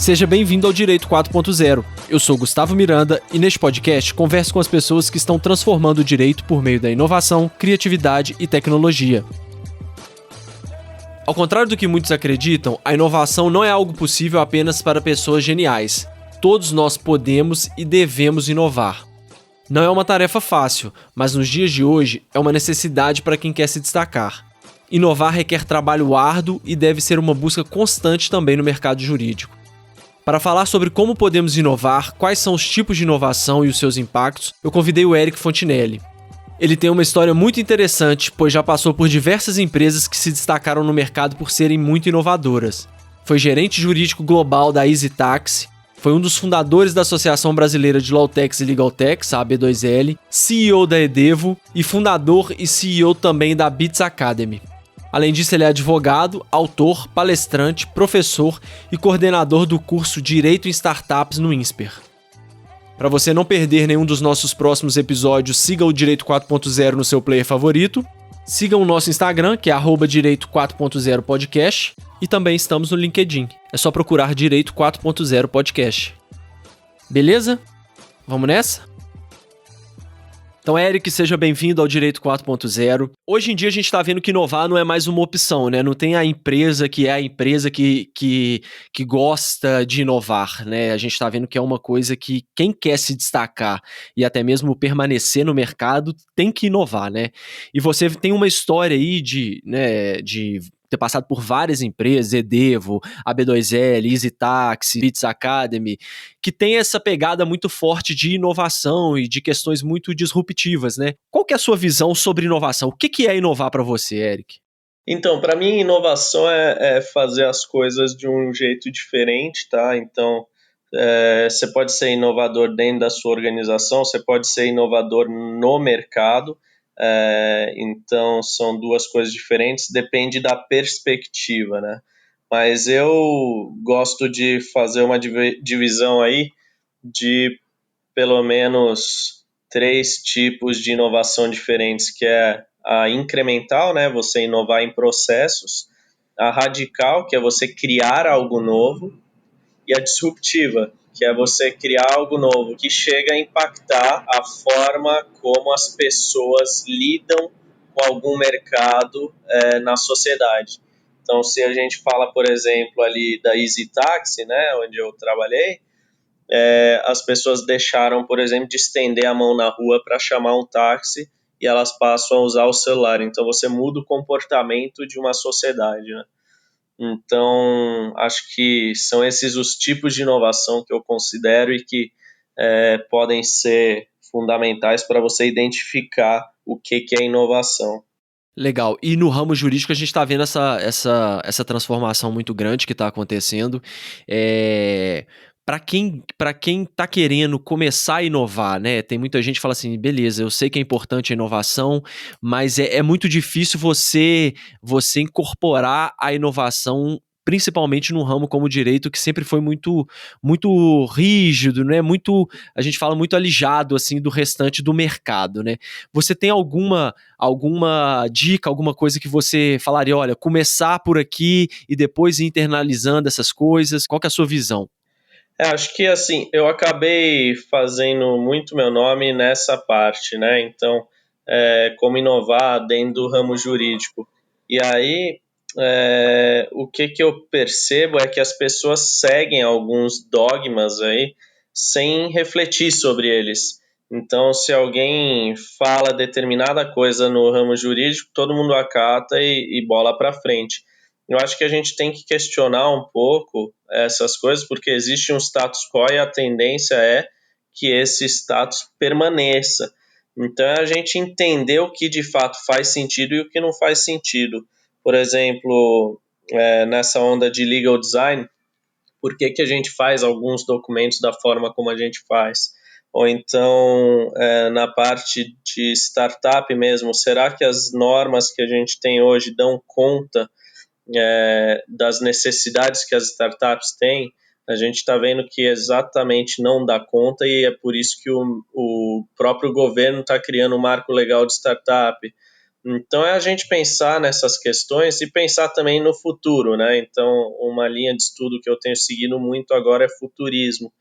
Seja bem-vindo ao Direito 4.0. Eu sou Gustavo Miranda e neste podcast converso com as pessoas que estão transformando o direito por meio da inovação, criatividade e tecnologia. Ao contrário do que muitos acreditam, a inovação não é algo possível apenas para pessoas geniais. Todos nós podemos e devemos inovar. Não é uma tarefa fácil, mas nos dias de hoje é uma necessidade para quem quer se destacar. Inovar requer trabalho árduo e deve ser uma busca constante também no mercado jurídico. Para falar sobre como podemos inovar, quais são os tipos de inovação e os seus impactos, eu convidei o Eric Fontinelli. Ele tem uma história muito interessante, pois já passou por diversas empresas que se destacaram no mercado por serem muito inovadoras. Foi gerente jurídico global da EasyTaxi, foi um dos fundadores da Associação Brasileira de Lawtechs e Legaltechs, a AB2L, CEO da Edevo e fundador e CEO também da Bits Academy. Além disso, ele é advogado, autor, palestrante, professor e coordenador do curso Direito em Startups no INSPER. Para você não perder nenhum dos nossos próximos episódios, siga o Direito 4.0 no seu player favorito, siga o nosso Instagram, que é @Direito 4.0 Podcast, e também estamos no LinkedIn. É só procurar Direito 4.0 Podcast. Beleza? Vamos nessa? Então, Eric, seja bem-vindo ao Direito 4.0. Hoje em dia a gente está vendo que inovar não é mais uma opção, né? Não tem a empresa que é a empresa que gosta de inovar, né? A gente está vendo que é uma coisa que quem quer se destacar e até mesmo permanecer no mercado tem que inovar, né? E você tem uma história aí de ter passado por várias empresas, Edevo, AB2L, EasyTaxi, Bits Academy, que tem essa pegada muito forte de inovação e de questões muito disruptivas, né? Qual que é a sua visão sobre inovação? O que é inovar para você, Eric? Então, para mim, inovação é fazer as coisas de um jeito diferente, tá? Então, você pode ser inovador dentro da sua organização, você pode ser inovador no mercado, então são duas coisas diferentes, depende da perspectiva, né? Mas eu gosto de fazer uma divisão aí de pelo menos 3 tipos de inovação diferentes, que é a incremental, né, você inovar em processos, a radical, que é você criar algo novo, e a disruptiva, que é você criar algo novo que chega a impactar a forma como as pessoas lidam com algum mercado na sociedade. Então, se a gente fala, por exemplo, ali da EasyTaxi, né, onde eu trabalhei, as pessoas deixaram, por exemplo, de estender a mão na rua para chamar um táxi e elas passam a usar o celular. Então, você muda o comportamento de uma sociedade, né? Então, acho que são esses os tipos de inovação que eu considero e que podem ser fundamentais para você identificar o que é inovação. Legal. E no ramo jurídico a gente está vendo essa transformação muito grande que está acontecendo. Para quem está querendo começar a inovar, né? Tem muita gente que fala assim, beleza, eu sei que é importante a inovação, mas é muito difícil você incorporar a inovação, principalmente num ramo como o direito, que sempre foi muito, muito rígido, né? A gente fala muito alijado assim do restante do mercado, né? Você tem alguma dica, alguma coisa que você falaria, olha, começar por aqui e depois ir internalizando essas coisas? Qual que é a sua visão? Acho que assim, eu acabei fazendo muito meu nome nessa parte, né? Então, como inovar dentro do ramo jurídico. E aí, o que eu percebo é que as pessoas seguem alguns dogmas aí sem refletir sobre eles. Então, se alguém fala determinada coisa no ramo jurídico, todo mundo acata e bola para frente. Eu acho que a gente tem que questionar um pouco essas coisas, porque existe um status quo e a tendência é que esse status permaneça. Então, a gente entender o que de fato faz sentido e o que não faz sentido. Por exemplo, nessa onda de legal design, por que a gente faz alguns documentos da forma como a gente faz? Ou então, na parte de startup mesmo, será que as normas que a gente tem hoje dão conta das necessidades que as startups têm? A gente está vendo que exatamente não dá conta e é por isso que o próprio governo está criando um marco legal de startup. Então é a gente pensar nessas questões e pensar também no futuro, né? Então, uma linha de estudo que eu tenho seguido muito agora é futurismo.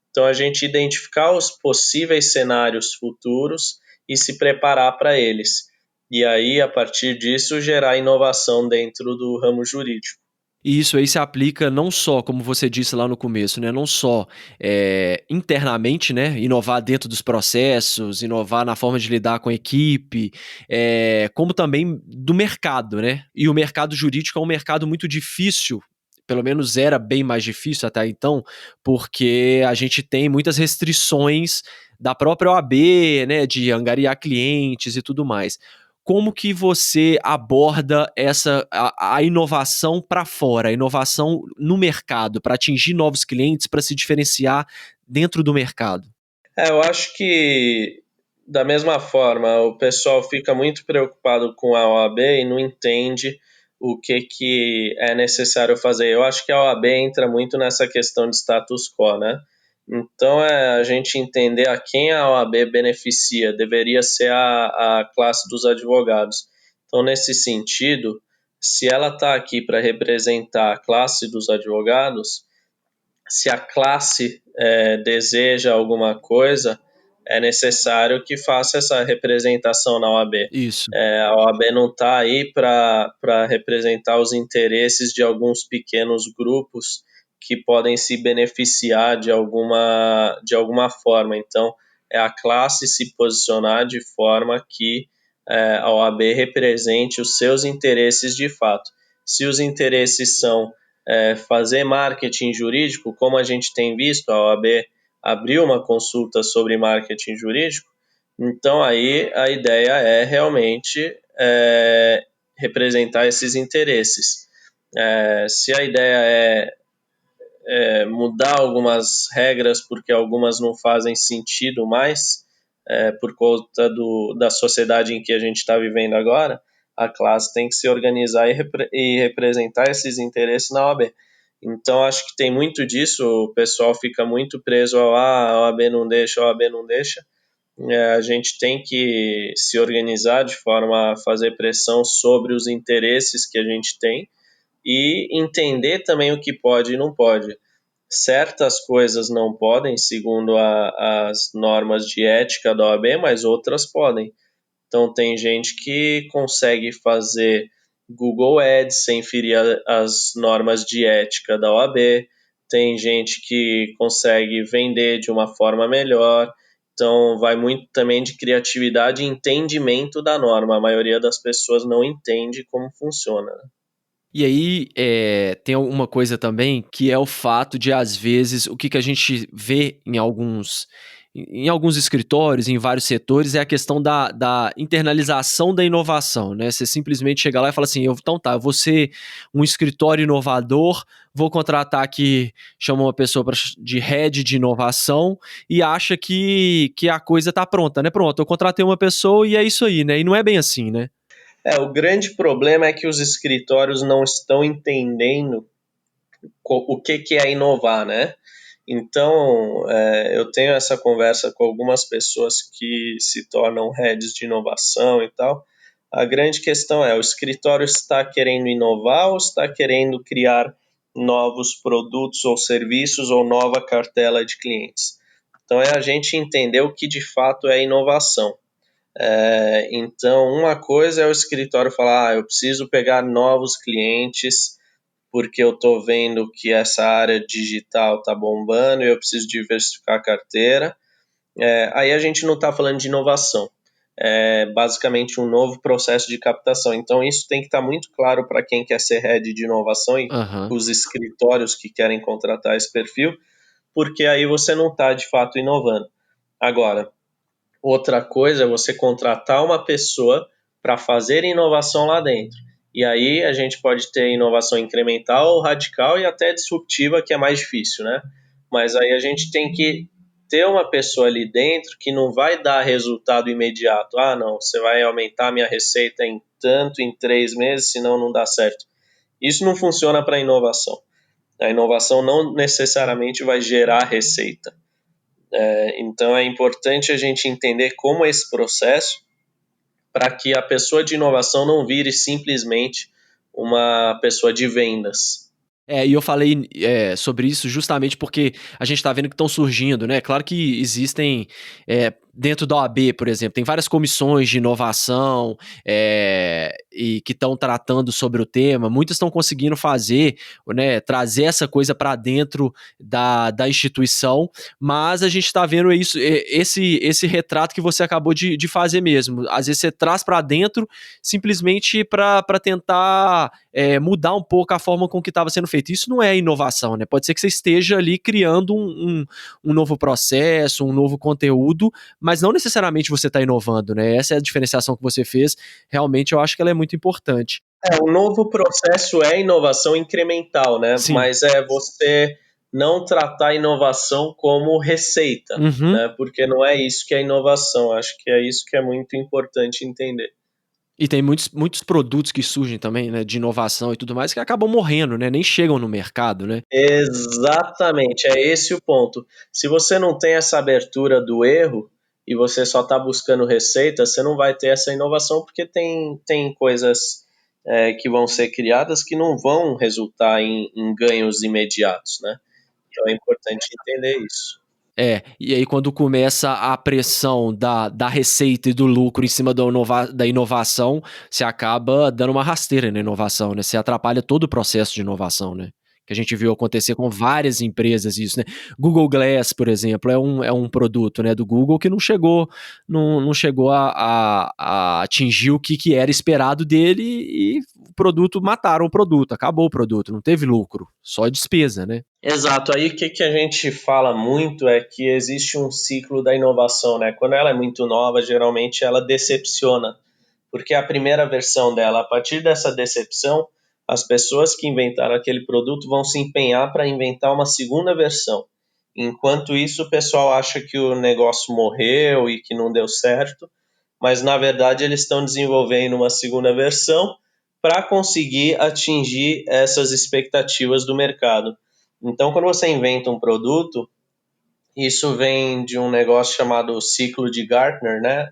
Então, a gente identificar os possíveis cenários futuros e se preparar para eles. E aí, a partir disso, gerar inovação dentro do ramo jurídico. E isso aí se aplica não só, como você disse lá no começo, né, não só internamente, né, inovar dentro dos processos, inovar na forma de lidar com a equipe, como também do mercado, né? E o mercado jurídico é um mercado muito difícil, pelo menos era bem mais difícil até então, porque a gente tem muitas restrições da própria OAB, né, de angariar clientes e tudo mais. Como que você aborda a inovação para fora, a inovação no mercado, para atingir novos clientes, para se diferenciar dentro do mercado? Eu acho que, da mesma forma, o pessoal fica muito preocupado com a OAB e não entende o que é necessário fazer. Eu acho que a OAB entra muito nessa questão de status quo, né? Então, a gente entender a quem a OAB beneficia, deveria ser a classe dos advogados. Então, nesse sentido, se ela está aqui para representar a classe dos advogados, se a classe deseja alguma coisa, é necessário que faça essa representação na OAB. Isso. A OAB não está aí para representar os interesses de alguns pequenos grupos que podem se beneficiar de alguma forma. Então, é a classe se posicionar de forma que a OAB represente os seus interesses de fato. Se os interesses são fazer marketing jurídico, como a gente tem visto, a OAB abriu uma consulta sobre marketing jurídico, então aí a ideia é realmente representar esses interesses. Se a ideia é mudar algumas regras porque algumas não fazem sentido mais, por conta da sociedade em que a gente está vivendo agora, a classe tem que se organizar e representar esses interesses na OAB. Então, acho que tem muito disso, o pessoal fica muito preso ao a OAB não deixa, a OAB não deixa. A gente tem que se organizar de forma a fazer pressão sobre os interesses que a gente tem e entender também o que pode e não pode. Certas coisas não podem, segundo as normas de ética da OAB, mas outras podem. Então, tem gente que consegue fazer Google Ads sem ferir as normas de ética da OAB, tem gente que consegue vender de uma forma melhor. Então, vai muito também de criatividade e entendimento da norma. A maioria das pessoas não entende como funciona. E aí, tem uma coisa também, que é o fato de, às vezes, o que a gente vê em alguns escritórios, em vários setores, é a questão da internalização da inovação, né? Você simplesmente chega lá e fala assim, então tá, eu vou ser um escritório inovador, vou contratar aqui, chama uma pessoa de head de inovação e acha que a coisa tá pronta, né? Pronto, eu contratei uma pessoa e é isso aí, né? E não é bem assim, né? O grande problema é que os escritórios não estão entendendo o que é inovar, né? Então, eu tenho essa conversa com algumas pessoas que se tornam heads de inovação e tal. A grande questão é, o escritório está querendo inovar ou está querendo criar novos produtos ou serviços ou nova cartela de clientes? Então, é a gente entender o que de fato é inovação. Então, uma coisa é o escritório falar, eu preciso pegar novos clientes porque eu estou vendo que essa área digital está bombando e eu preciso diversificar a carteira. Aí a gente não está falando de inovação. É basicamente um novo processo de captação. Então, isso tem que estar muito claro para quem quer ser head de inovação e Aham. os escritórios que querem contratar esse perfil, porque aí você não está de fato inovando. Agora, outra coisa é você contratar uma pessoa para fazer inovação lá dentro. E aí a gente pode ter inovação incremental, radical e até disruptiva, que é mais difícil, né? Mas aí a gente tem que ter uma pessoa ali dentro que não vai dar resultado imediato. Ah, não, você vai aumentar a minha receita em tanto, em 3 meses, senão não dá certo. Isso não funciona para inovação. A inovação não necessariamente vai gerar receita. Então é importante a gente entender como é esse processo para que a pessoa de inovação não vire simplesmente uma pessoa de vendas. E eu falei sobre isso justamente porque a gente está vendo que estão surgindo, né? Claro que existem, dentro da OAB, por exemplo, tem várias comissões de inovação e que estão tratando sobre o tema. Muitas estão conseguindo fazer, né, trazer essa coisa para dentro da instituição, mas a gente está vendo isso, esse retrato que você acabou de fazer mesmo. Às vezes você traz para dentro simplesmente para tentar mudar um pouco a forma com que estava sendo feito. Isso não é inovação, né? Pode ser que você esteja ali criando um novo processo, um novo conteúdo, mas não necessariamente você está inovando, né? Essa é a diferenciação que você fez. Realmente, eu acho que ela é muito importante. O novo processo é inovação incremental, né? Sim. Mas é você não tratar a inovação como receita, né? Porque não é isso que é inovação. Acho que é isso que é muito importante entender. E tem muitos produtos que surgem também, né, de inovação e tudo mais, que acabam morrendo, né, nem chegam no mercado, né? Exatamente, é esse o ponto. Se você não tem essa abertura do erro e você só está buscando receita, você não vai ter essa inovação porque tem coisas que vão ser criadas que não vão resultar em ganhos imediatos, né? Então é importante entender isso. E aí quando começa a pressão da receita e do lucro em cima da inovação, você acaba dando uma rasteira na inovação, né? Você atrapalha todo o processo de inovação, né? Que a gente viu acontecer com várias empresas isso, né? Google Glass, por exemplo, é um produto, né, do Google que não chegou a atingir o que era esperado dele e o produto, mataram o produto, acabou o produto, não teve lucro, só despesa, né? Exato, aí o que a gente fala muito é que existe um ciclo da inovação, né? Quando ela é muito nova, geralmente ela decepciona, porque é a primeira versão dela. A partir dessa decepção, as pessoas que inventaram aquele produto vão se empenhar para inventar uma segunda versão. Enquanto isso, o pessoal acha que o negócio morreu e que não deu certo, mas na verdade eles estão desenvolvendo uma segunda versão para conseguir atingir essas expectativas do mercado. Então, quando você inventa um produto, isso vem de um negócio chamado ciclo de Gartner, né?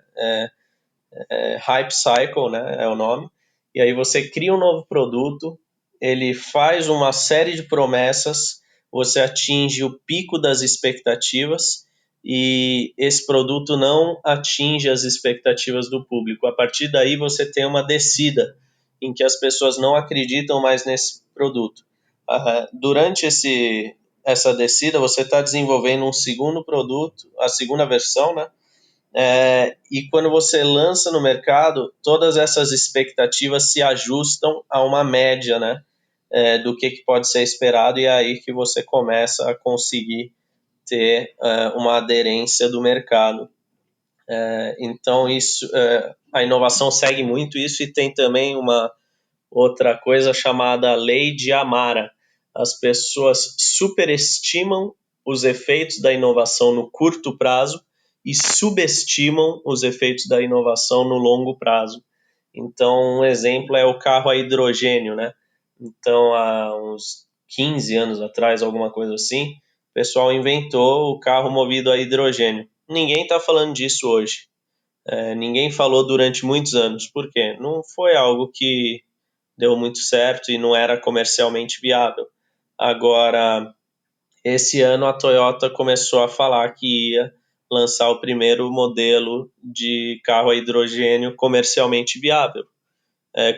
Hype Cycle, né? É o nome. E aí você cria um novo produto, ele faz uma série de promessas, você atinge o pico das expectativas e esse produto não atinge as expectativas do público. A partir daí você tem uma descida em que as pessoas não acreditam mais nesse produto. Durante essa descida, você está desenvolvendo um segundo produto, a segunda versão, né? E quando você lança no mercado, todas essas expectativas se ajustam a uma média, né? Do que pode ser esperado, e é aí que você começa a conseguir ter uma aderência do mercado. Então, a inovação segue muito isso, e tem também uma outra coisa chamada lei de Amara. As pessoas superestimam os efeitos da inovação no curto prazo e subestimam os efeitos da inovação no longo prazo. Então, um exemplo é o carro a hidrogênio, né? Então, há uns 15 anos atrás, alguma coisa assim, o pessoal inventou o carro movido a hidrogênio. Ninguém está falando disso hoje. Ninguém falou durante muitos anos. Por quê? Não foi algo que deu muito certo e não era comercialmente viável. Agora, esse ano a Toyota começou a falar que ia lançar o primeiro modelo de carro a hidrogênio comercialmente viável,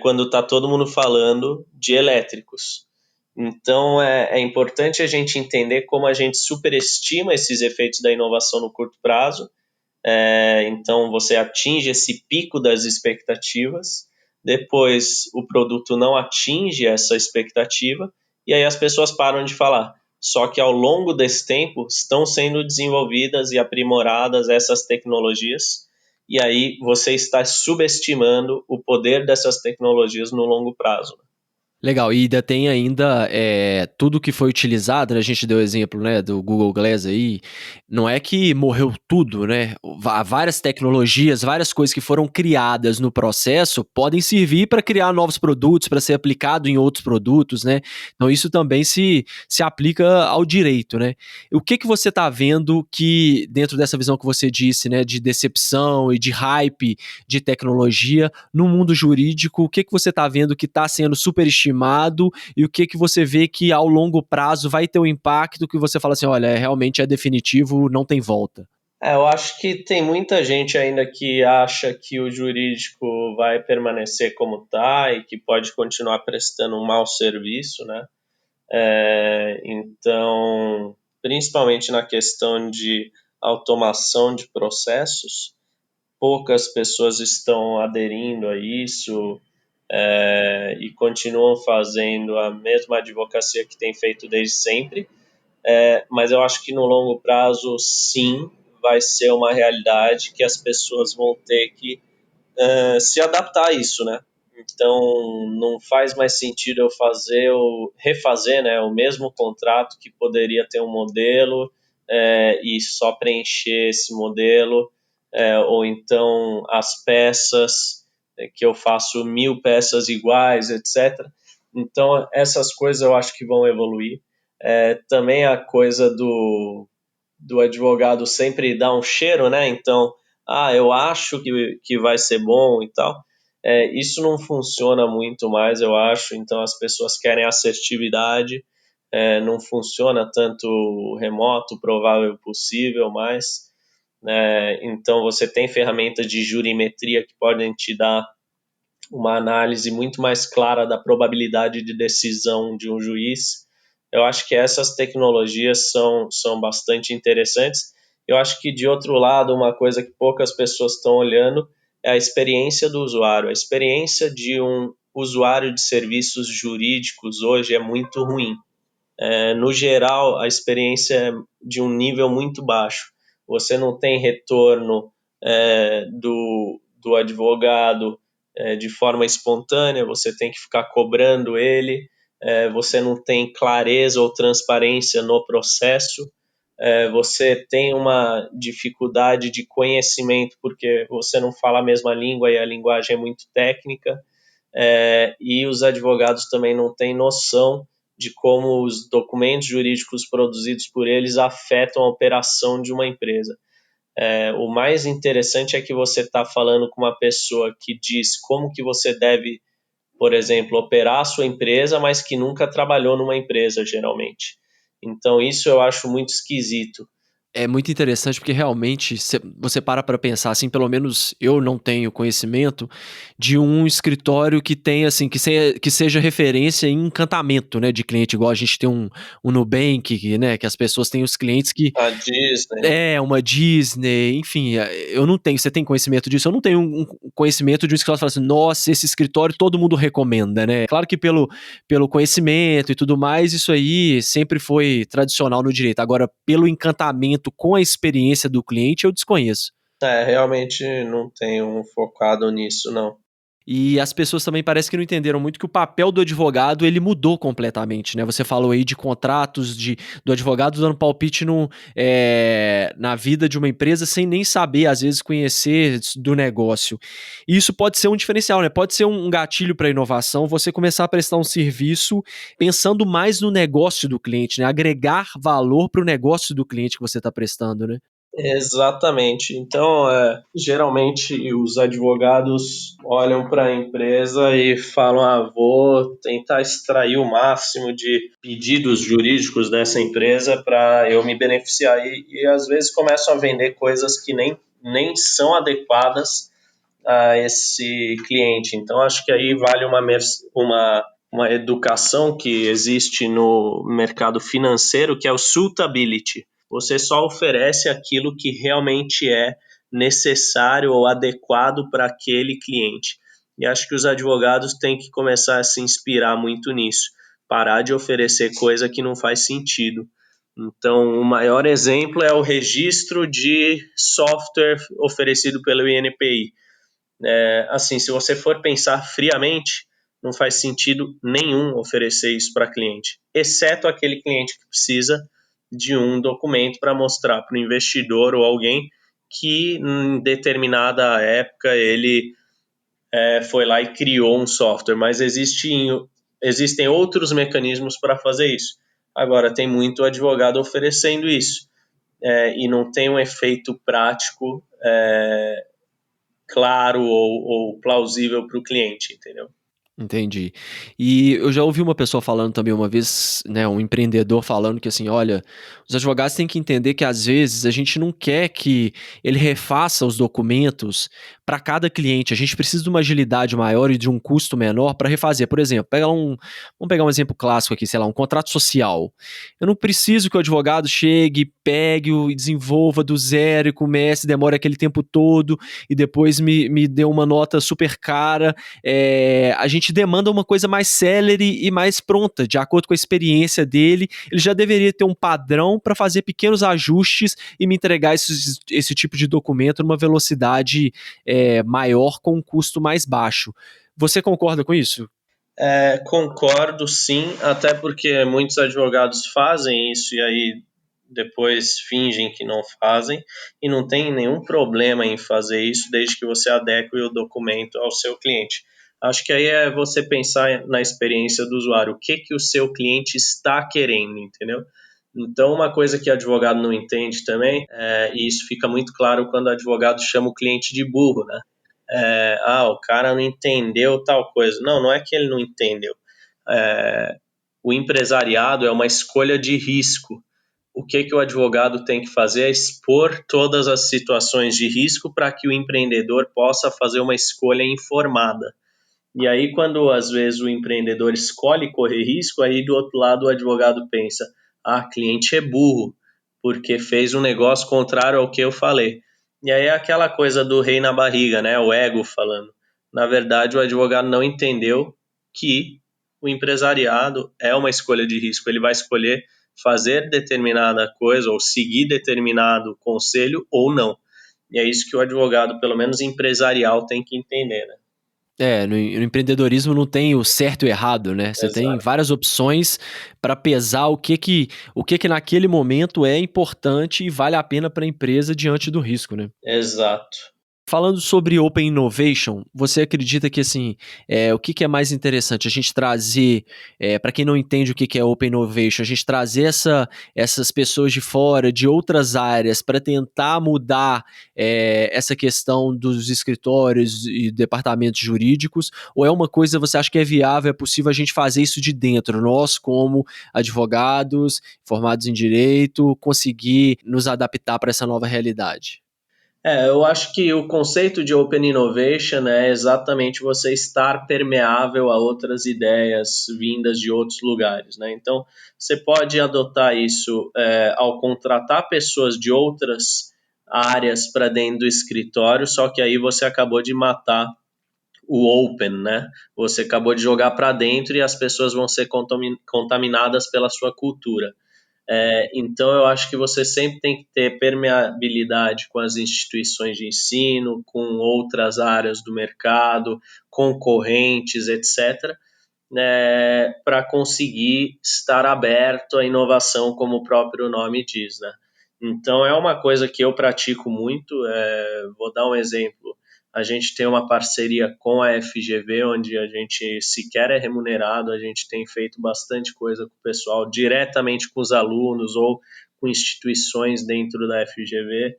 quando está todo mundo falando de elétricos. Então, é importante a gente entender como a gente superestima esses efeitos da inovação no curto prazo. Então, você atinge esse pico das expectativas, depois o produto não atinge essa expectativa, e aí as pessoas param de falar. Só que ao longo desse tempo estão sendo desenvolvidas e aprimoradas essas tecnologias, e aí você está subestimando o poder dessas tecnologias no longo prazo. Legal, e ainda tem ainda tudo que foi utilizado, né? A gente deu exemplo, né, do Google Glass aí, não é que morreu tudo, né? Várias tecnologias, várias coisas que foram criadas no processo podem servir para criar novos produtos, para ser aplicado em outros produtos, né? Então isso também se aplica ao direito, né? O que você está vendo que, dentro dessa visão que você disse, né, de decepção e de hype de tecnologia, no mundo jurídico, o que você está vendo que está sendo superestimado e o que você vê que ao longo prazo vai ter um impacto que você fala assim, olha, realmente é definitivo, não tem volta? Eu acho que tem muita gente ainda que acha que o jurídico vai permanecer como está e que pode continuar prestando um mau serviço, né? Então, principalmente na questão de automação de processos, poucas pessoas estão aderindo a isso, e continuam fazendo a mesma advocacia que tem feito desde sempre. Mas eu acho que no longo prazo, sim, vai ser uma realidade que as pessoas vão ter que se adaptar a isso, né? Então, não faz mais sentido eu refazer, né, o mesmo contrato que poderia ter um modelo e só preencher esse modelo, ou então as peças, que eu faço 1.000 peças iguais, etc. Então, essas coisas eu acho que vão evoluir. Também a coisa do advogado sempre dar um cheiro, né? Então, eu acho que vai ser bom e tal. Isso não funciona muito mais, eu acho. Então, as pessoas querem assertividade, não funciona tanto remoto, provável, possível, mais. Então, você tem ferramentas de jurimetria que podem te dar uma análise muito mais clara da probabilidade de decisão de um juiz. Eu acho que essas tecnologias são bastante interessantes. Eu acho que, de outro lado, uma coisa que poucas pessoas estão olhando é a experiência do usuário. A experiência de um usuário de serviços jurídicos hoje é muito ruim. No geral, a experiência é de um nível muito baixo. Você não tem retorno do advogado de forma espontânea, você tem que ficar cobrando ele, você não tem clareza ou transparência no processo, você tem uma dificuldade de conhecimento porque você não fala a mesma língua e a linguagem é muito técnica, e os advogados também não têm noção de como os documentos jurídicos produzidos por eles afetam a operação de uma empresa. O mais interessante é que você está falando com uma pessoa que diz como que você deve, por exemplo, operar a sua empresa, mas que nunca trabalhou numa empresa, geralmente. Então, isso eu acho muito esquisito. É muito interessante porque realmente você para pensar assim, pelo menos eu não tenho conhecimento de um escritório que tenha assim, que seja referência em encantamento, né, de cliente, igual a gente tem um Nubank, né, que as pessoas têm os clientes que A Disney. uma Disney, enfim, eu não tenho. Você tem conhecimento disso? Eu não tenho um conhecimento de um escritório que fala assim, nossa, esse escritório todo mundo recomenda, né? Claro que pelo conhecimento e tudo mais, isso aí sempre foi tradicional no direito. Agora, pelo encantamento com a experiência do cliente, eu desconheço. Realmente não tenho focado nisso, não. E as pessoas também parece que não entenderam muito que o papel do advogado ele mudou completamente, né? Você falou aí de contratos do advogado dando palpite na vida de uma empresa sem nem saber, às vezes, conhecer do negócio. E isso pode ser um diferencial, né? Pode ser um gatilho para inovação, você começar a prestar um serviço pensando mais no negócio do cliente, né? Agregar valor para o negócio do cliente que você está prestando, né? Exatamente. Então, geralmente os advogados olham para a empresa e falam: vou tentar extrair o máximo de pedidos jurídicos dessa empresa para eu me beneficiar. E às vezes começam a vender coisas que nem são adequadas a esse cliente. Então, acho que aí vale uma educação que existe no mercado financeiro, que é o suitability. Você só oferece aquilo que realmente é necessário ou adequado para aquele cliente. E acho que os advogados têm que começar a se inspirar muito nisso. Parar de oferecer coisa que não faz sentido. Então, o maior exemplo é o registro de software oferecido pelo INPI. Assim, se você for pensar friamente, não faz sentido nenhum oferecer isso para cliente, exceto aquele cliente que precisa de um documento para mostrar para o investidor ou alguém que em determinada época ele foi lá e criou um software, mas existem outros mecanismos para fazer isso. Agora, tem muito advogado oferecendo isso, e não tem um efeito prático claro ou plausível para o cliente, entendeu? Entendi. E eu já ouvi uma pessoa falando também uma vez, né, um empreendedor falando que assim, olha, os advogados têm que entender que às vezes a gente não quer que ele refaça os documentos para cada cliente. A gente precisa de uma agilidade maior e de um custo menor para refazer. Por exemplo, vamos pegar um exemplo clássico aqui, sei lá, um contrato social. Eu não preciso que o advogado chegue, pegue e desenvolva do zero e comece, demore aquele tempo todo e depois me dê uma nota super cara. A gente demanda uma coisa mais célere e mais pronta, de acordo com a experiência dele. Ele já deveria ter um padrão para fazer pequenos ajustes e me entregar esse tipo de documento numa velocidade maior com um custo mais baixo. Você concorda com isso? Concordo, sim, até porque muitos advogados fazem isso e aí depois fingem que não fazem, e não tem nenhum problema em fazer isso desde que você adeque o documento ao seu cliente. Acho que aí é você pensar na experiência do usuário, o que o seu cliente está querendo, entendeu? Então, uma coisa que o advogado não entende também, e isso fica muito claro quando o advogado chama o cliente de burro, né? O cara não entendeu tal coisa. Não, não é que ele não entendeu. O empresariado é uma escolha de risco. O que o advogado tem que fazer é expor todas as situações de risco para que o empreendedor possa fazer uma escolha informada. E aí, quando às vezes o empreendedor escolhe correr risco, aí do outro lado o advogado pensa: cliente é burro, porque fez um negócio contrário ao que eu falei. E aí é aquela coisa do rei na barriga, né? O ego falando. Na verdade, o advogado não entendeu que o empresariado é uma escolha de risco. Ele vai escolher fazer determinada coisa ou seguir determinado conselho ou não. E é isso que o advogado, pelo menos empresarial, tem que entender, né? No empreendedorismo não tem o certo e o errado, né? Você tem Exato. várias opções para pesar o que naquele momento é importante e vale a pena para a empresa diante do risco, né? Exato. Falando sobre Open Innovation, você acredita que assim, o que é mais interessante? A gente trazer, para quem não entende o que é Open Innovation, a gente trazer essas pessoas de fora, de outras áreas, para tentar mudar essa questão dos escritórios e departamentos jurídicos, ou é uma coisa que você acha que é viável, é possível a gente fazer isso de dentro, nós como advogados, formados em direito, conseguir nos adaptar para essa nova realidade? Eu acho que o conceito de Open Innovation é exatamente você estar permeável a outras ideias vindas de outros lugares, né? Então, você pode adotar isso ao contratar pessoas de outras áreas para dentro do escritório, só que aí você acabou de matar o Open, né? Você acabou de jogar para dentro e as pessoas vão ser contaminadas pela sua cultura. Então, eu acho que você sempre tem que ter permeabilidade com as instituições de ensino, com outras áreas do mercado, concorrentes, etc., para conseguir estar aberto à inovação, como o próprio nome diz, né? Então, é uma coisa que eu pratico muito. Vou dar um exemplo. A gente tem uma parceria com a FGV, onde a gente sequer é remunerado, a gente tem feito bastante coisa com o pessoal, diretamente com os alunos ou com instituições dentro da FGV.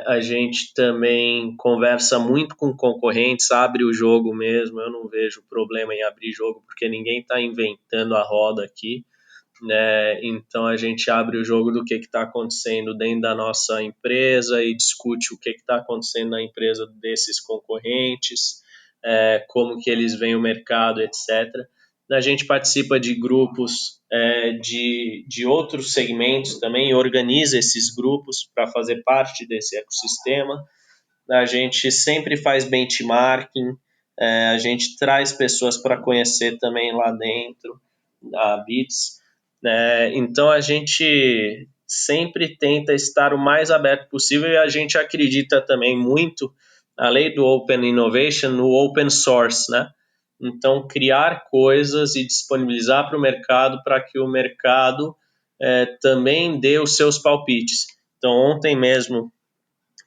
A gente também conversa muito com concorrentes, abre o jogo mesmo. Eu não vejo problema em abrir jogo, porque ninguém está inventando a roda aqui, né? Então a gente abre o jogo do que está acontecendo dentro da nossa empresa e discute o que está acontecendo na empresa desses concorrentes, como que eles veem o mercado, etc. A gente participa de grupos de outros segmentos também e organiza esses grupos para fazer parte desse ecossistema. A gente sempre faz benchmarking, a gente traz pessoas para conhecer também lá dentro da Bits. Então a gente sempre tenta estar o mais aberto possível e a gente acredita também muito, além do Open Innovation, no Open Source, né? Então, criar coisas e disponibilizar para o mercado para que o mercado também dê os seus palpites. Então, ontem mesmo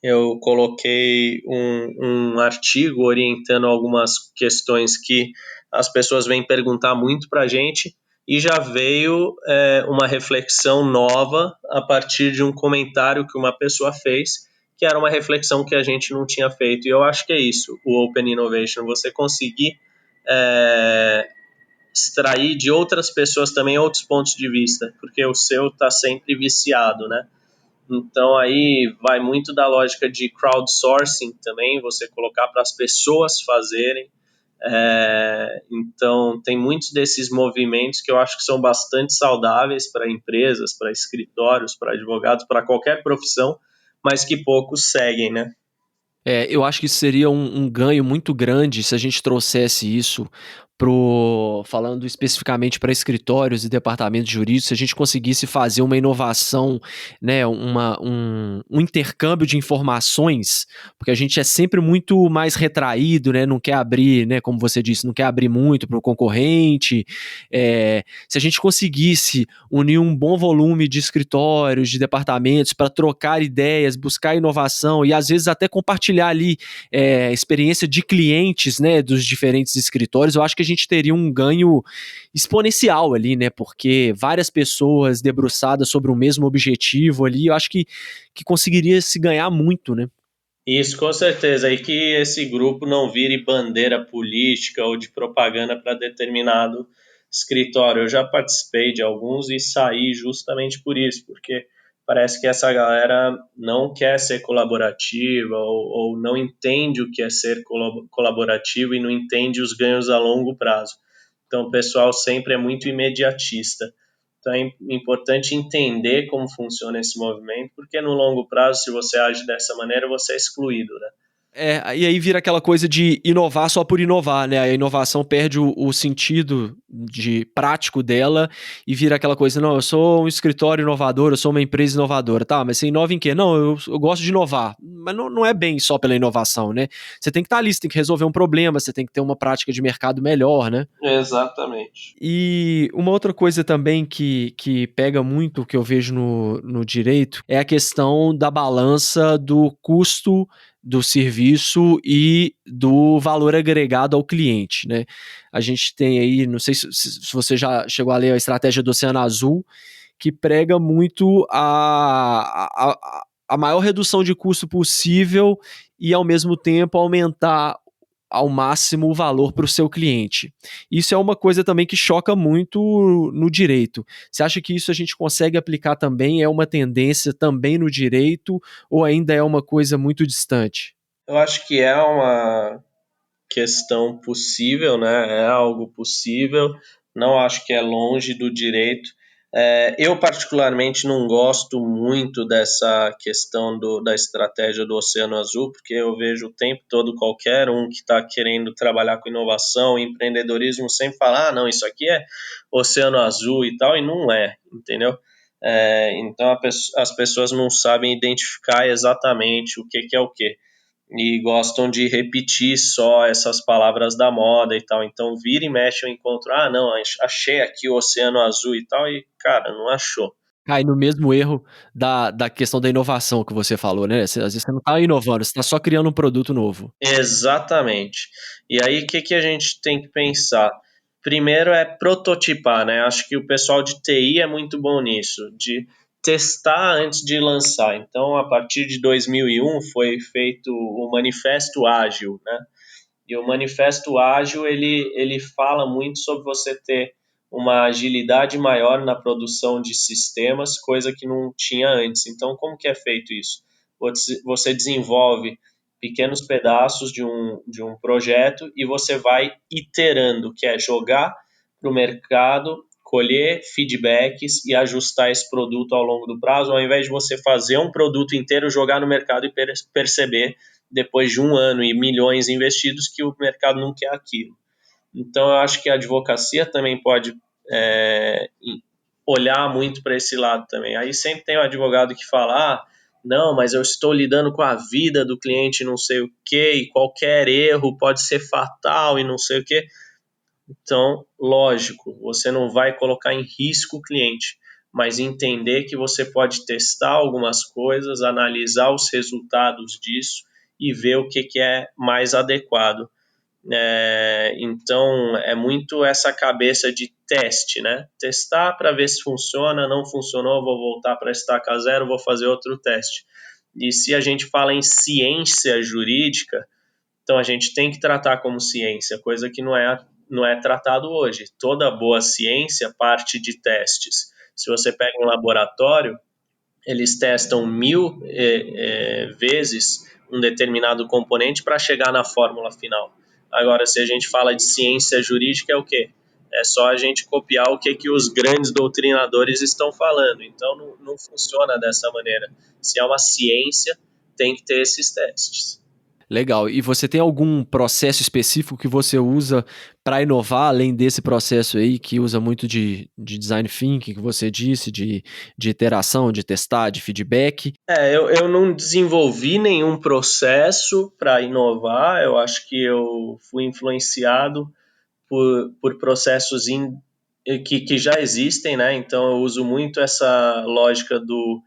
eu coloquei um artigo orientando algumas questões que as pessoas vêm perguntar muito para a gente e já veio uma reflexão nova a partir de um comentário que uma pessoa fez, que era uma reflexão que a gente não tinha feito. E eu acho que é isso, o Open Innovation, você conseguir extrair de outras pessoas também outros pontos de vista, porque o seu está sempre viciado, né? Então aí vai muito da lógica de crowdsourcing também, você colocar para as pessoas fazerem. Então tem muitos desses movimentos que eu acho que são bastante saudáveis para empresas, para escritórios, para advogados, para qualquer profissão, mas que poucos seguem, né? Eu acho que isso seria um ganho muito grande se a gente trouxesse isso falando especificamente para escritórios e departamentos jurídicos, se a gente conseguisse fazer uma inovação, né, um intercâmbio de informações, porque a gente é sempre muito mais retraído, né, não quer abrir, né, como você disse, não quer abrir muito para o concorrente. Se a gente conseguisse unir um bom volume de escritórios, de departamentos para trocar ideias, buscar inovação e às vezes até compartilhar ali experiência de clientes, né, dos diferentes escritórios, eu acho que a gente teria um ganho exponencial ali, né, porque várias pessoas debruçadas sobre o mesmo objetivo ali, eu acho que conseguiria se ganhar muito, né. Isso, com certeza. E que esse grupo não vire bandeira política ou de propaganda para determinado escritório. Eu já participei de alguns e saí justamente por isso, porque parece que essa galera não quer ser colaborativa ou não entende o que é ser colaborativo e não entende os ganhos a longo prazo. Então, o pessoal sempre é muito imediatista. Então é importante entender como funciona esse movimento, porque no longo prazo, se você age dessa maneira, você é excluído, né? E aí vira aquela coisa de inovar só por inovar, né? A inovação perde o sentido de prático dela e vira aquela coisa, não, eu sou um escritório inovador, eu sou uma empresa inovadora, tá, mas você inova em quê? Não, eu gosto de inovar, mas não é bem só pela inovação, né? Você tem que estar ali, você tem que resolver um problema, você tem que ter uma prática de mercado melhor, né? Exatamente. E uma outra coisa também que pega muito, que eu vejo no direito, é a questão da balança do custo do serviço e do valor agregado ao cliente, né? A gente tem aí, não sei se você já chegou a ler a estratégia do Oceano Azul, que prega muito a maior redução de custo possível e, ao mesmo tempo, aumentar ao máximo o valor para o seu cliente. Isso é uma coisa também que choca muito no direito. Você acha que isso a gente consegue aplicar também? É uma tendência também no direito ou ainda é uma coisa muito distante? Eu acho que é uma questão possível, né? É algo possível. Não acho que é longe do direito. Eu particularmente não gosto muito dessa questão da estratégia do Oceano Azul, porque eu vejo o tempo todo qualquer um que está querendo trabalhar com inovação, empreendedorismo, sempre falar, ah, não, isso aqui é Oceano Azul e tal, e não é, entendeu? Então as pessoas não sabem identificar exatamente o que é o que e gostam de repetir só essas palavras da moda e tal. Então, vira e mexe eu encontro, ah, não, achei aqui o Oceano Azul e tal, e, cara, não achou. Cai no mesmo erro da questão da inovação que você falou, né? Às vezes você não está inovando, você está só criando um produto novo. Exatamente. E aí, o que a gente tem que pensar? Primeiro é prototipar, né? Acho que o pessoal de TI é muito bom nisso, de testar antes de lançar. Então, a partir de 2001 foi feito o Manifesto Ágil, né? E o Manifesto Ágil, ele fala muito sobre você ter uma agilidade maior na produção de sistemas, coisa que não tinha antes. Então, como que é feito isso? Você desenvolve pequenos pedaços de um projeto e você vai iterando, que é jogar para o mercado, colher feedbacks e ajustar esse produto ao longo do prazo, ao invés de você fazer um produto inteiro, jogar no mercado e perceber depois de um ano e milhões investidos que o mercado não quer aquilo. Então, eu acho que a advocacia também pode é, olhar muito para esse lado também. Aí sempre tem um advogado que fala, ah, não, mas eu estou lidando com a vida do cliente, não sei o quê, e qualquer erro pode ser fatal e não sei o quê. Então, lógico, você não vai colocar em risco o cliente, mas entender que você pode testar algumas coisas, analisar os resultados disso e ver o que é mais adequado. Então, é muito essa cabeça de teste, né? Testar para ver se funciona, não funcionou, vou voltar para estaca zero, vou fazer outro teste. E se a gente fala em ciência jurídica, então a gente tem que tratar como ciência, coisa que não é tratado hoje. Toda boa ciência parte de testes. Se você pega um laboratório, eles testam 1000 vezes um determinado componente para chegar na fórmula final. Agora, se a gente fala de ciência jurídica, é o quê? É só a gente copiar o que os grandes doutrinadores estão falando. Então, não funciona dessa maneira. Se é uma ciência, tem que ter esses testes. Legal. E você tem algum processo específico que você usa para inovar, além desse processo aí, que usa muito de design thinking, que você disse, de iteração, de testar, de feedback? Eu não desenvolvi nenhum processo para inovar, eu acho que eu fui influenciado por processos que já existem, né? Então eu uso muito essa lógica do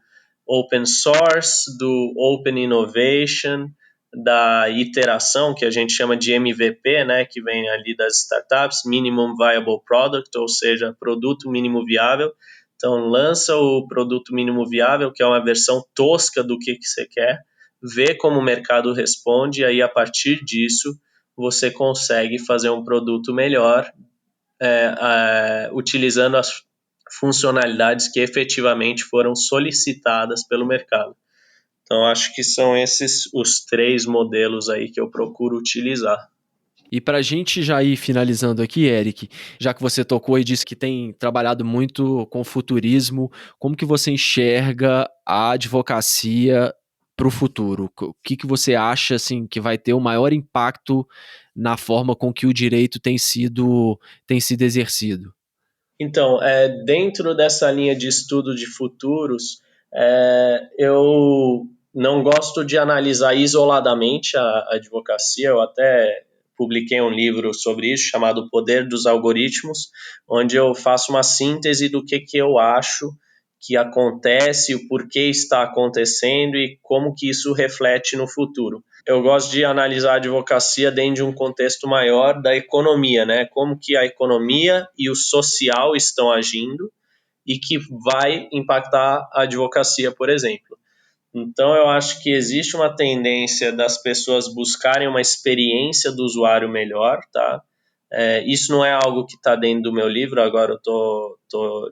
open source, do open innovation, da iteração, que a gente chama de MVP, né? Que vem ali das startups, Minimum Viable Product, ou seja, produto mínimo viável. Então lança o produto mínimo viável, que é uma versão tosca do que você quer, vê como o mercado responde, e aí a partir disso você consegue fazer um produto melhor, utilizando as funcionalidades que efetivamente foram solicitadas pelo mercado. Então, acho que são esses os 3 modelos aí que eu procuro utilizar. E para a gente já ir finalizando aqui, Eric, já que você tocou e disse que tem trabalhado muito com futurismo, como que você enxerga a advocacia para o futuro? O que você acha assim, que vai ter o maior impacto na forma com que o direito tem sido exercido? Então, dentro dessa linha de estudo de futuros, eu não gosto de analisar isoladamente a advocacia. Eu até publiquei um livro sobre isso chamado O Poder dos Algoritmos, onde eu faço uma síntese do que eu acho que acontece, o porquê está acontecendo e como que isso reflete no futuro. Eu gosto de analisar a advocacia dentro de um contexto maior da economia, né? Como que a economia e o social estão agindo e que vai impactar a advocacia, por exemplo. Então, eu acho que existe uma tendência das pessoas buscarem uma experiência do usuário melhor, tá? Isso não é algo que está dentro do meu livro, agora eu tô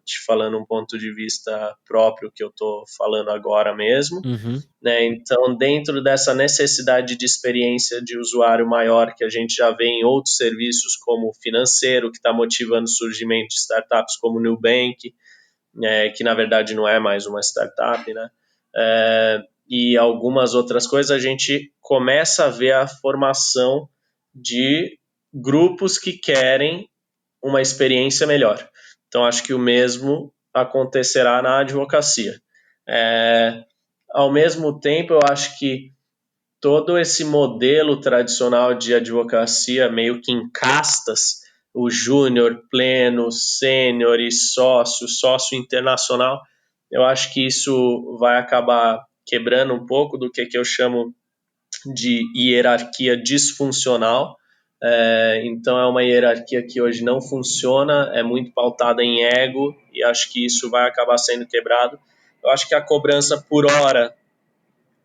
te falando um ponto de vista próprio que eu estou falando agora mesmo. Uhum. Né? Então, dentro dessa necessidade de experiência de usuário maior que a gente já vê em outros serviços, como o financeiro, que está motivando o surgimento de startups como o Nubank, que na verdade não é mais uma startup, né? E algumas outras coisas, a gente começa a ver a formação de grupos que querem uma experiência melhor. Então, acho que o mesmo acontecerá na advocacia. Ao mesmo tempo, eu acho que todo esse modelo tradicional de advocacia, meio que em castas, o júnior, pleno, sênior e sócio, sócio internacional, eu acho que isso vai acabar quebrando um pouco do que eu chamo de hierarquia disfuncional. Então, é uma hierarquia que hoje não funciona, é muito pautada em ego, e acho que isso vai acabar sendo quebrado. Eu acho que a cobrança por hora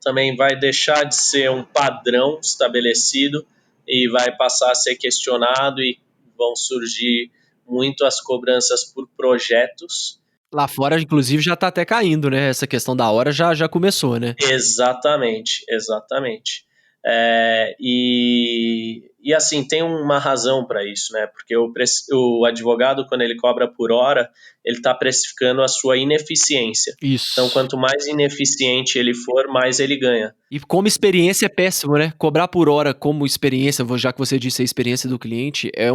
também vai deixar de ser um padrão estabelecido e vai passar a ser questionado, e vão surgir muito as cobranças por projetos. Lá fora, inclusive, já está até caindo, né? Essa questão da hora já começou, né? Exatamente, exatamente. E assim, tem uma razão para isso, né? Porque o advogado, quando ele cobra por hora, ele está precificando a sua ineficiência. Então, Isso. quanto mais ineficiente ele for, mais ele ganha. E como experiência é péssimo, né? Cobrar por hora como experiência, já que você disse a experiência do cliente, é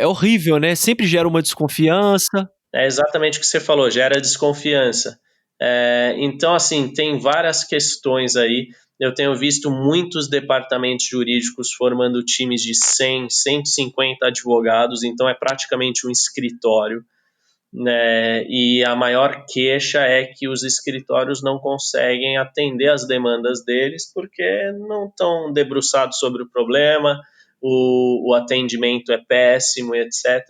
horrível, né? Sempre gera uma desconfiança. É exatamente o que você falou, gera desconfiança. Então, assim, tem várias questões aí. eu tenho visto muitos departamentos jurídicos formando times de 100, 150 advogados, então é praticamente um escritório, né? E a maior queixa é que os escritórios não conseguem atender as demandas deles porque não estão debruçados sobre o problema, o atendimento é péssimo, etc.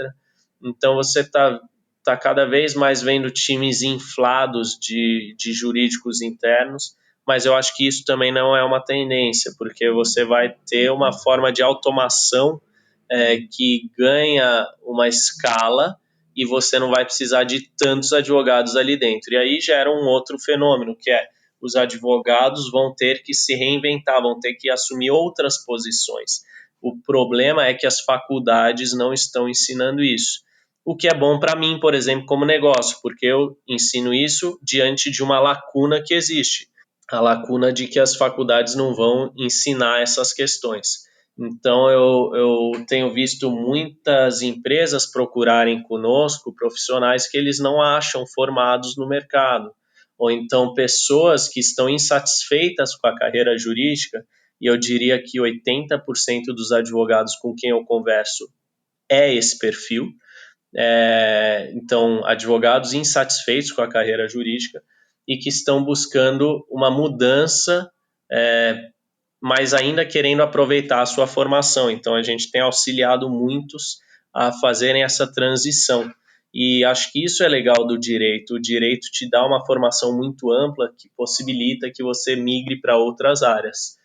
Então você tá cada vez mais vendo times inflados de jurídicos internos, mas eu acho que isso também não é uma tendência, porque você vai ter uma forma de automação que ganha uma escala e você não vai precisar de tantos advogados ali dentro. E aí gera um outro fenômeno, que é os advogados vão ter que se reinventar, vão ter que assumir outras posições. O problema é que as faculdades não estão ensinando isso. O que é bom para mim, por exemplo, como negócio, porque eu ensino isso diante de uma lacuna que existe. A lacuna de que as faculdades não vão ensinar essas questões. Então, eu tenho visto muitas empresas procurarem conosco profissionais que eles não acham formados no mercado, ou então pessoas que estão insatisfeitas com a carreira jurídica, e eu diria que 80% dos advogados com quem eu converso é esse perfil. Então, advogados insatisfeitos com a carreira jurídica e que estão buscando uma mudança mas ainda querendo aproveitar a sua formação. Então, a gente tem auxiliado muitos a fazerem essa transição. E acho que isso é legal do direito. O direito te dá uma formação muito ampla que possibilita que você migre para outras áreas.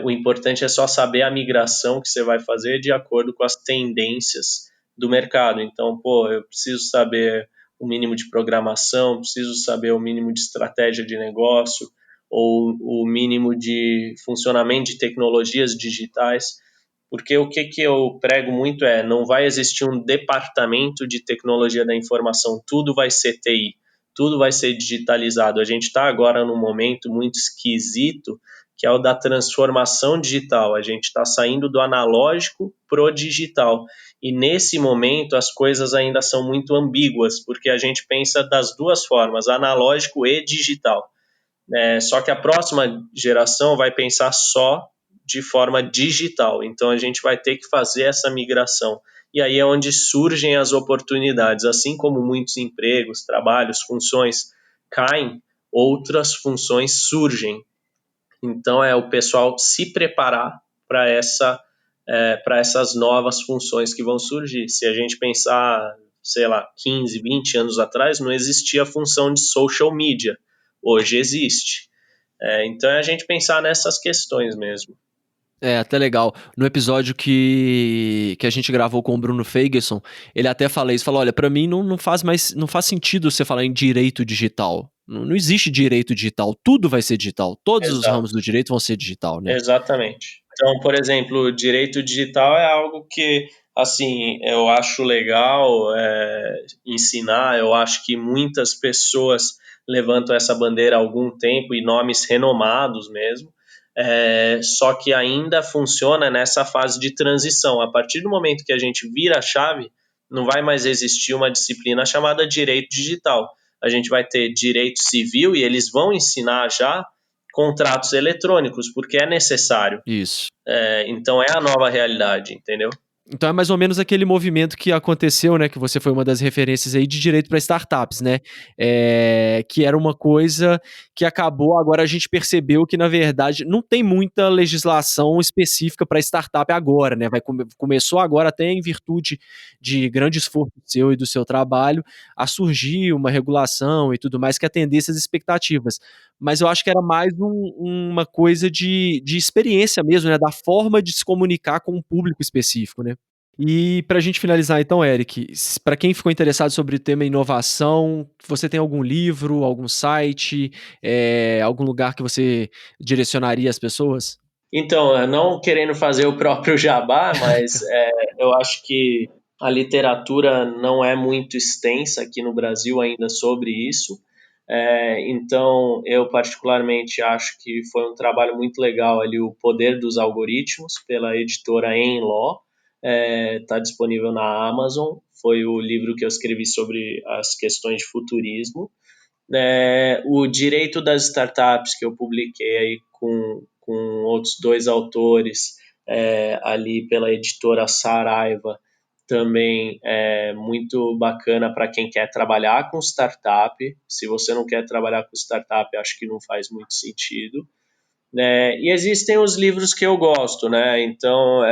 O importante é só saber a migração que você vai fazer de acordo com as tendências do mercado. Então, eu preciso saber o mínimo de programação, preciso saber o mínimo de estratégia de negócio, ou o mínimo de funcionamento de tecnologias digitais, porque o que eu prego muito não vai existir um departamento de tecnologia da informação, tudo vai ser TI, tudo vai ser digitalizado. A gente está agora num momento muito esquisito, que é o da transformação digital. A gente está saindo do analógico pro digital. E nesse momento as coisas ainda são muito ambíguas, porque a gente pensa das duas formas, analógico e digital. Só que a próxima geração vai pensar só de forma digital. Então a gente vai ter que fazer essa migração. E aí é onde surgem as oportunidades. Assim como muitos empregos, trabalhos, funções caem, outras funções surgem. Então é o pessoal se preparar para essas novas funções que vão surgir. Se a gente pensar, sei lá, 15, 20 anos atrás, não existia a função de social media. Hoje existe. Então é a gente pensar nessas questões mesmo. É, até legal. No episódio que a gente gravou com o Bruno Feigelson, ele até fala isso, falou, olha, pra mim não faz sentido você falar em direito digital. Não existe direito digital, tudo vai ser digital. Todos os Exato. ramos do direito vão ser digital, né? Exatamente. Então, por exemplo, o direito digital é algo que, assim, eu acho legal ensinar. Eu acho que muitas pessoas levantam essa bandeira há algum tempo e nomes renomados mesmo. Só que ainda funciona nessa fase de transição. A partir do momento que a gente vira a chave, não vai mais existir uma disciplina chamada direito digital. A gente vai ter direito civil e eles vão ensinar já contratos eletrônicos, porque é necessário. Isso. Então é a nova realidade, entendeu? Então é mais ou menos aquele movimento que aconteceu, né, que você foi uma das referências aí de direito para startups, né, que era uma coisa que acabou, agora a gente percebeu que na verdade não tem muita legislação específica para startup agora, né, começou agora até em virtude de grande esforço seu e do seu trabalho a surgir uma regulação e tudo mais que atendesse às expectativas, mas eu acho que era mais uma coisa de experiência mesmo, né, da forma de se comunicar com um público específico, né. E para a gente finalizar então, Eric, para quem ficou interessado sobre o tema inovação, você tem algum livro, algum site, algum lugar que você direcionaria as pessoas? Então, não querendo fazer o próprio jabá, mas eu acho que a literatura não é muito extensa aqui no Brasil ainda sobre isso. Então, eu particularmente acho que foi um trabalho muito legal ali, O Poder dos Algoritmos, pela editora Enlaw. Está disponível na Amazon. Foi o livro que eu escrevi sobre as questões de futurismo. O Direito das Startups, que eu publiquei aí com outros 2 autores, ali pela editora Saraiva, também é muito bacana para quem quer trabalhar com startup. Se você não quer trabalhar com startup, acho que não faz muito sentido. E existem os livros que eu gosto, né? Então,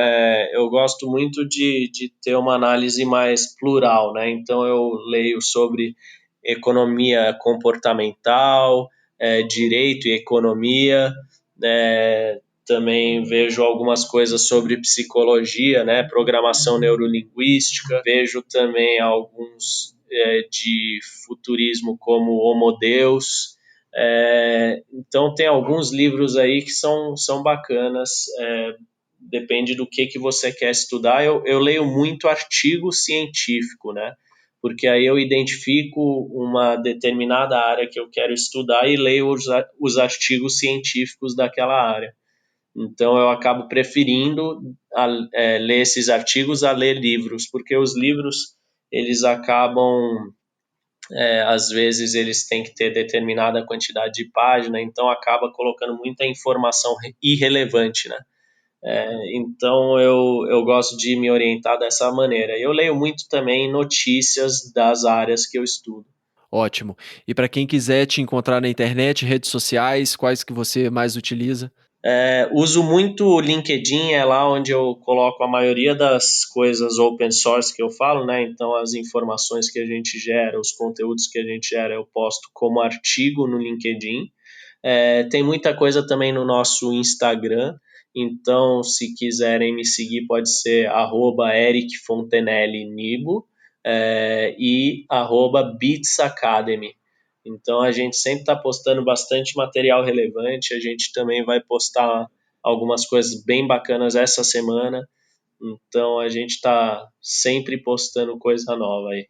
eu gosto muito de ter uma análise mais plural, né? Então, eu leio sobre economia comportamental, direito e economia, também vejo algumas coisas sobre psicologia, né? Programação neurolinguística, vejo também alguns de futurismo como Homo Deus. Então tem alguns livros aí que são bacanas, depende do que você quer estudar. Eu leio muito artigo científico, né? Porque aí eu identifico uma determinada área que eu quero estudar e leio os artigos científicos daquela área. Então eu acabo preferindo ler esses artigos a ler livros, porque os livros eles acabam às vezes eles têm que ter determinada quantidade de página, então acaba colocando muita informação irrelevante, né? Então eu gosto de me orientar dessa maneira. Eu leio muito também notícias das áreas que eu estudo. Ótimo. E para quem quiser te encontrar na internet, redes sociais, quais que você mais utiliza? Uso muito o LinkedIn, é lá onde eu coloco a maioria das coisas open source que eu falo, né? Então, as informações que a gente gera, os conteúdos que a gente gera, eu posto como artigo no LinkedIn. Tem muita coisa também no nosso Instagram, então, se quiserem me seguir, pode ser @ericfontenellenibo e @beatsacademy. Então a gente sempre está postando bastante material relevante, a gente também vai postar algumas coisas bem bacanas essa semana, então a gente está sempre postando coisa nova aí.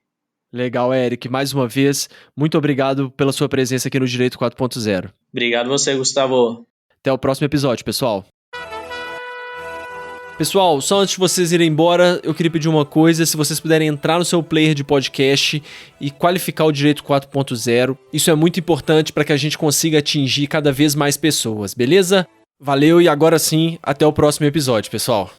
Legal, Eric. Mais uma vez, muito obrigado pela sua presença aqui no Direito 4.0. Obrigado você, Gustavo. Até o próximo episódio, pessoal. Pessoal, só antes de vocês irem embora, eu queria pedir uma coisa, se vocês puderem entrar no seu player de podcast e qualificar o Direito 4.0, isso é muito importante para que a gente consiga atingir cada vez mais pessoas, beleza? Valeu e agora sim, até o próximo episódio, pessoal.